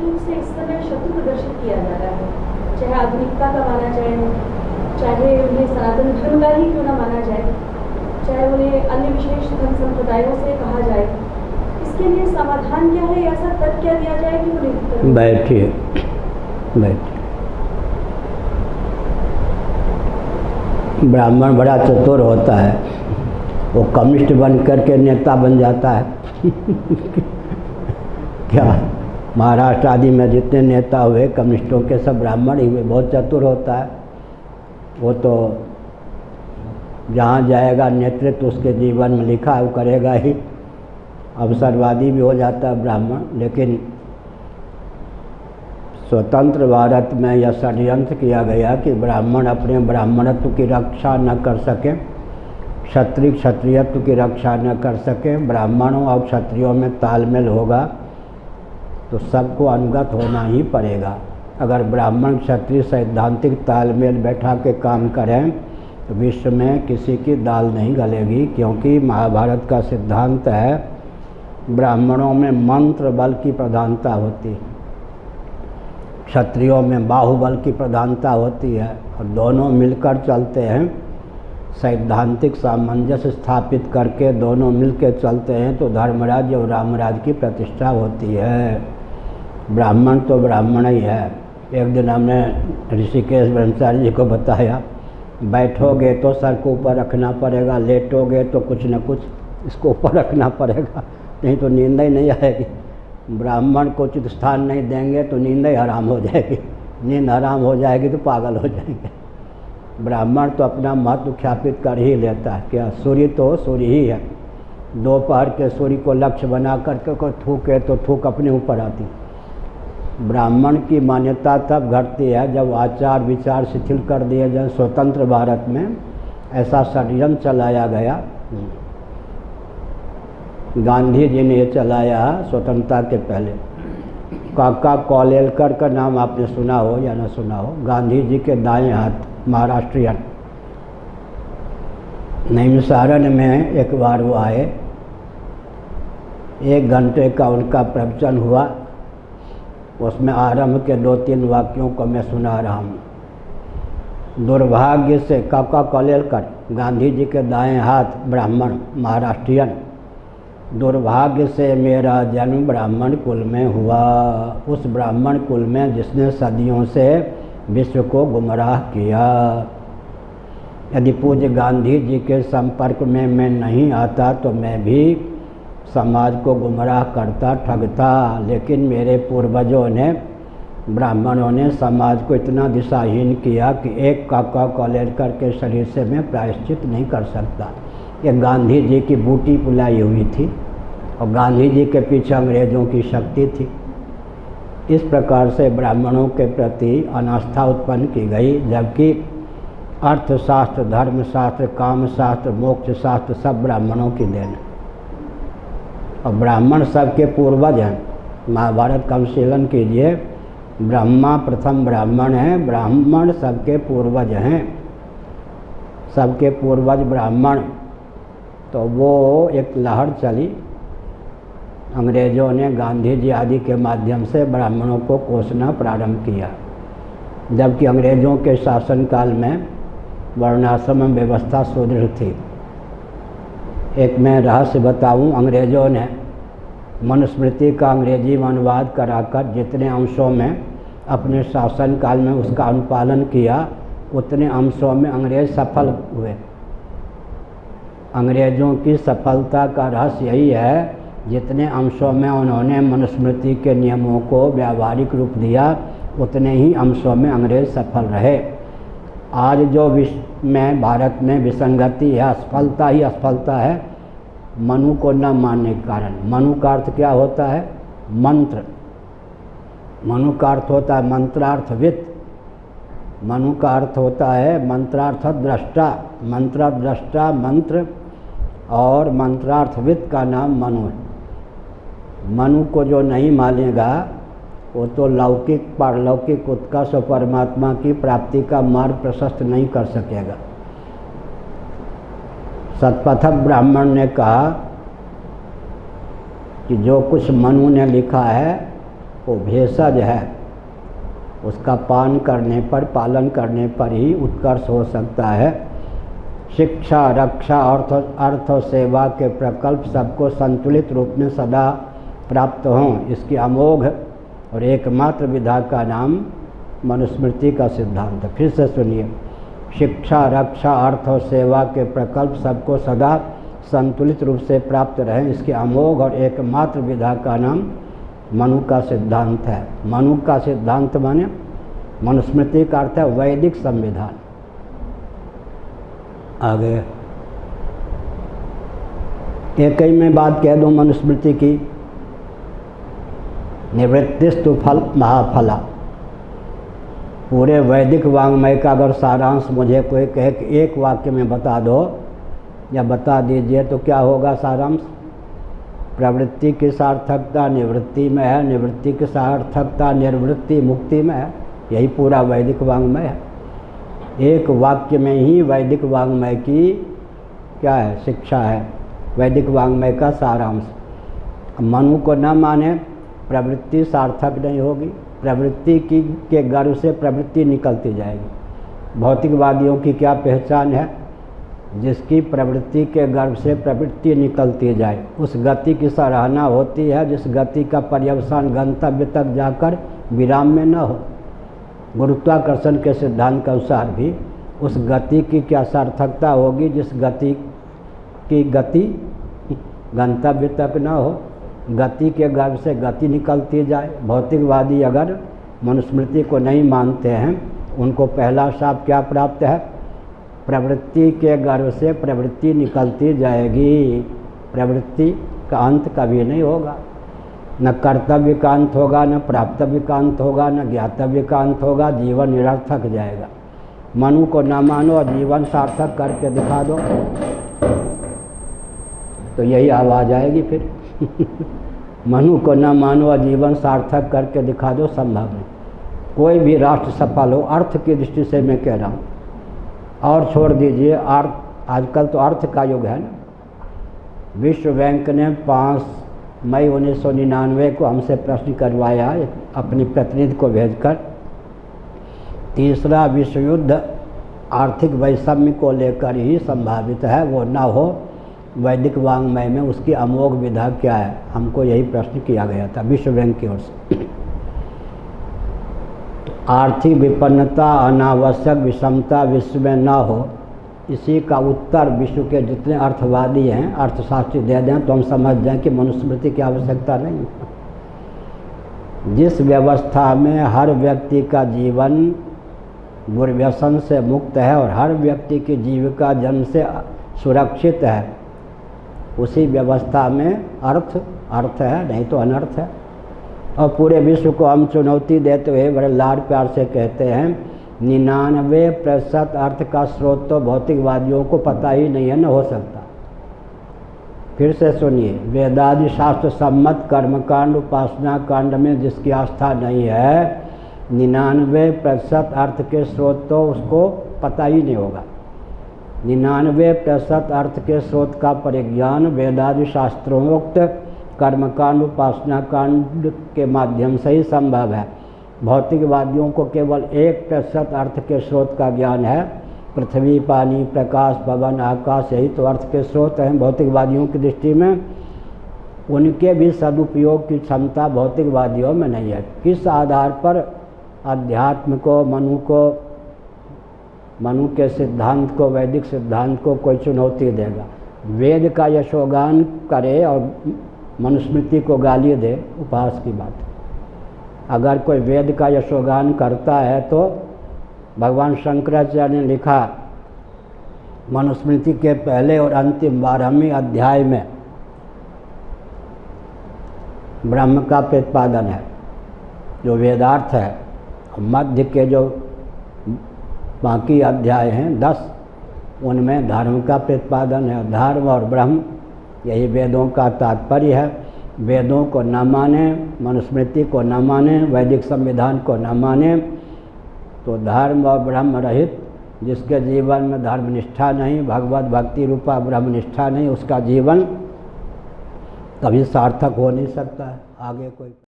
रूप से इस समय शत्रु प्रदर्शित किया जा रहा है, चाहे आधुनिकता का माना जाए, चाहे उन्हें सनातन धर्म का ही क्यों ना माना जाए, चाहे उन्हें अन्य विशेष धर्म संप्रदायों से कहा जाए, इसके लिए समाधान क्या है? ऐसा तर्क क्या दिया जाए कि वो निरुत्तर? बैठिए। ब्राह्मण बड़ा चतुर होता है, वो कम्युनिस्ट बन करके नेता बन जाता है। क्या महाराष्ट्र आदि में जितने नेता हुए कम्युनिस्टों के सब ब्राह्मण ही हुए। बहुत चतुर होता है वो, तो जहाँ जाएगा नेतृत्व उसके जीवन में लिखा है वो करेगा ही। अवसरवादी भी हो जाता है ब्राह्मण। लेकिन स्वतंत्र भारत में यह षड्यंत्र किया गया कि ब्राह्मण अपने ब्राह्मणत्व की रक्षा न कर सके, क्षत्रिय क्षत्रियत्व की रक्षा न कर सके। ब्राह्मणों और क्षत्रियों में तालमेल होगा तो सबको अनुगत होना ही पड़ेगा। अगर ब्राह्मण क्षत्रिय सैद्धांतिक तालमेल बैठा के काम करें तो विश्व में किसी की दाल नहीं गलेगी, क्योंकि महाभारत का सिद्धांत है ब्राह्मणों में मंत्र बल की प्रधानता होती है, क्षत्रियों में बाहुबल की प्रधानता होती है, और दोनों मिलकर चलते हैं। सैद्धांतिक सामंजस्य स्थापित करके दोनों मिलकर चलते हैं तो धर्मराज और रामराज की प्रतिष्ठा होती है। ब्राह्मण तो ब्राह्मण ही है। एक दिन हमने ऋषिकेश ब्रह्मचारी जी को बताया, बैठोगे तो सर को ऊपर रखना पड़ेगा, लेटोगे तो कुछ न कुछ इसको ऊपर रखना पड़ेगा, नहीं तो नींद ही नहीं आएगी। ब्राह्मण को उचित स्थान नहीं देंगे तो नींद ही हराम हो जाएगी, नींद हराम हो जाएगी तो पागल हो जाएंगे। ब्राह्मण तो अपना महत्व ख्यापित कर ही लेता है। क्या सूर्य तो सूर्य ही है। दोपहर के सूर्य को लक्ष्य बना करके कोई थूके तो थूक अपने ऊपर आती। ब्राह्मण की मान्यता तब घटती है जब आचार विचार शिथिल कर दिए जाए। स्वतंत्र भारत में ऐसा षड्यंत्र चलाया गया। गांधी जी ने ये चलाया स्वतंत्रता के पहले। काका कोलेलकर का नाम आपने सुना हो या ना सुना हो, गांधी जी के दाएं हाथ, महाराष्ट्रियन। नैमिषारण्य में एक बार वो आए, 1 घंटे का उनका प्रवचन हुआ। उसमें आरंभ के 2-3 वाक्यों को मैं सुना रहा हूँ। दुर्भाग्य से, काका कोलेलकर गांधी जी के दाएं हाथ, ब्राह्मण, महाराष्ट्रियन। दुर्भाग्य से मेरा जन्म ब्राह्मण कुल में हुआ, उस ब्राह्मण कुल में जिसने सदियों से विश्व को गुमराह किया। यदि पूज्य गांधी जी के संपर्क में मैं नहीं आता तो मैं भी समाज को गुमराह करता, ठगता। लेकिन मेरे पूर्वजों ने, ब्राह्मणों ने समाज को इतना दिशाहीन किया कि एक काका कोलेलकर के शरीर से मैं प्रायश्चित नहीं कर सकता। ये गांधी जी की बूटी पुलाई हुई थी और गांधी जी के पीछे अंग्रेज़ों की शक्ति थी। इस प्रकार से ब्राह्मणों के प्रति अनास्था उत्पन्न की गई, जबकि अर्थशास्त्र, धर्मशास्त्र, कामशास्त्र, मोक्ष शास्त्र सब ब्राह्मणों की देन है। और ब्राह्मण सबके पूर्वज हैं। महाभारत का अनुशीलन कीजिए, ब्रह्मा प्रथम ब्राह्मण हैं, ब्राह्मण सबके पूर्वज हैं, सबके पूर्वज ब्राह्मण। तो वो एक लहर चली, अंग्रेज़ों ने गांधी जी आदि के माध्यम से ब्राह्मणों को कोसना प्रारंभ किया। जबकि अंग्रेज़ों के शासनकाल में वर्णाश्रम व्यवस्था सुदृढ़ थी। एक मैं रहस्य बताऊं, अंग्रेज़ों ने मनुस्मृति का अंग्रेजी में अनुवाद कराकर जितने अंशों में अपने शासनकाल में उसका अनुपालन किया, उतने अंशों में अंग्रेज़ सफल हुए। अंग्रेज़ों की सफलता का रहस्य यही है, जितने अंशों में उन्होंने मनुस्मृति के नियमों को व्यावहारिक रूप दिया, उतने ही अंशों में अंग्रेज़ सफल रहे। आज जो विश्व में, भारत में विसंगति है, असफलता ही असफलता है, मनु को न मानने के कारण। मनु का अर्थ क्या होता है? मंत्र। मनु का अर्थ होता है मंत्रार्थविद। मनु का अर्थ होता है मंत्रार्थ दृष्टा, मंत्र दृष्टा, मंत्र और मंत्रार्थविद का नाम मनु है। मनु को जो नहीं मानेगा वो तो लौकिक पारलौकिक उत्कर्ष और परमात्मा की प्राप्ति का मार्ग प्रशस्त नहीं कर सकेगा। सतपथ ब्राह्मण ने कहा कि जो कुछ मनु ने लिखा है वो भेषज है, उसका पान करने पर, पालन करने पर ही उत्कर्ष हो सकता है। शिक्षा, रक्षा, अर्थ और सेवा के प्रकल्प सबको संतुलित रूप में सदा प्राप्त हों, इसकी अमोघ और एकमात्र विधा का नाम मनुस्मृति का सिद्धांत है। फिर से सुनिए, शिक्षा, रक्षा, अर्थ और सेवा के प्रकल्प सबको सदा संतुलित रूप से प्राप्त रहें, इसकी अमोघ और एकमात्र विधा का नाम मनु का सिद्धांत है। मनु का सिद्धांत माने मनुस्मृति का अर्थ है वैदिक संविधान। आगे एक ही में बात कह दूं मनुस्मृति की, निवृत्तिस्तु फल महाफला। पूरे वैदिक वाङ्मय का अगर सारांश मुझे कोई कहे कि एक वाक्य में बता दो या बता दीजिए तो क्या होगा सारांश? प्रवृत्ति की सार्थकता निवृत्ति में है, निवृत्ति की सार्थकता निर्वृत्ति मुक्ति में है। यही पूरा वैदिक वाङ्मय है। एक वाक्य में ही वैदिक वाङ्मय की क्या है? शिक्षा है, वैदिक वाङ्मय का सारांश। मनु को न माने प्रवृत्ति सार्थक नहीं होगी, प्रवृत्ति की के गर्भ से प्रवृत्ति निकलती जाएगी। भौतिकवादियों की क्या पहचान है? जिसकी प्रवृत्ति के गर्भ से प्रवृत्ति निकलती जाए, उस गति की सराहना होती है जिस गति का पर्यवसान गंतव्य तक जाकर विराम में न हो। गुरुत्वाकर्षण के सिद्धांत के अनुसार भी उस गति की क्या सार्थकता होगी जिस गति की गति गंतव्य तक न हो, गति के गर्भ से गति निकलती जाए। भौतिकवादी अगर मनुस्मृति को नहीं मानते हैं, उनको पहला शाप क्या प्राप्त है? प्रवृत्ति के गर्भ से प्रवृत्ति निकलती जाएगी, प्रवृत्ति का अंत कभी नहीं होगा। न कर्तव्य का अंत होगा, न प्राप्तव्य का अंत होगा, न ज्ञातव्य का अंत होगा, जीवन निरर्थक जाएगा। मनु को न मानो और जीवन सार्थक करके दिखा दो तो यही आवाज़ आएगी फिर। मनु को न मानो और जीवन सार्थक करके दिखा दो, संभव नहीं। कोई भी राष्ट्र सफल हो, अर्थ की दृष्टि से मैं कह रहा हूँ, और छोड़ दीजिए अर्थ, आजकल तो अर्थ का युग है ना। विश्व बैंक ने 5 मई 1999 को हमसे प्रश्न करवाया अपनी प्रतिनिधि को भेजकर, तीसरा विश्व युद्ध आर्थिक वैषम्य को लेकर ही संभावित है, वो ना हो। वैदिक वाङ्मय में उसकी अमोघ विधा क्या है? हमको यही प्रश्न किया गया था विश्व बैंक की ओर से। आर्थिक विपन्नता, अनावश्यक विषमता विश्व में न हो, इसी का उत्तर विश्व के जितने अर्थवादी हैं, अर्थशास्त्री दे दें तो हम समझ जाएं कि मनुस्मृति की आवश्यकता नहीं है। जिस व्यवस्था में हर व्यक्ति का जीवन दुर्व्यसन से मुक्त है और हर व्यक्ति की जीविका जन्म से सुरक्षित है, उसी व्यवस्था में अर्थ है, नहीं तो अनर्थ है। और पूरे विश्व को हम चुनौती देते हुए बड़े लाड प्यार से कहते हैं 99% अर्थ का स्रोत तो भौतिकवादियों को पता ही नहीं है, न हो सकता। फिर से सुनिए, वेदादि शास्त्र सम्मत कर्मकांड उपासना कांड में जिसकी आस्था नहीं है, 99% अर्थ के स्रोत तो उसको पता ही नहीं होगा। 99% अर्थ के स्रोत का परिज्ञान वेदादि शास्त्रोक्त कर्मकांड उपासना कांड के माध्यम से ही संभव है। भौतिकवादियों को केवल 1% अर्थ के स्रोत का ज्ञान है। पृथ्वी, पानी, प्रकाश, पवन, आकाश, यही तो अर्थ के स्रोत हैं भौतिकवादियों की दृष्टि में। उनके भी सदुपयोग की क्षमता भौतिकवादियों में नहीं है। किस आधार पर अध्यात्म को, मनु के सिद्धांत को, वैदिक सिद्धांत को कोई चुनौती देगा? वेद का यशोगान करे और मनुस्मृति को गाली दे, उपहास की बात है। अगर कोई वेद का यशोगान करता है तो भगवान शंकराचार्य ने लिखा मनुस्मृति के पहले और अंतिम 12वें अध्याय में ब्रह्म का प्रतिपादन है, जो वेदार्थ है। मध्य के जो बाकी अध्याय हैं 10, उनमें धर्म का प्रतिपादन है। धर्म और ब्रह्म यही वेदों का तात्पर्य है। वेदों को न माने, मनुस्मृति को न माने, वैदिक संविधान को न माने तो धर्म और ब्रह्म रहित, जिसके जीवन में धर्मनिष्ठा नहीं, भगवत भक्ति रूपा ब्रह्मनिष्ठा नहीं, उसका जीवन कभी सार्थक हो नहीं सकता है। आगे कोई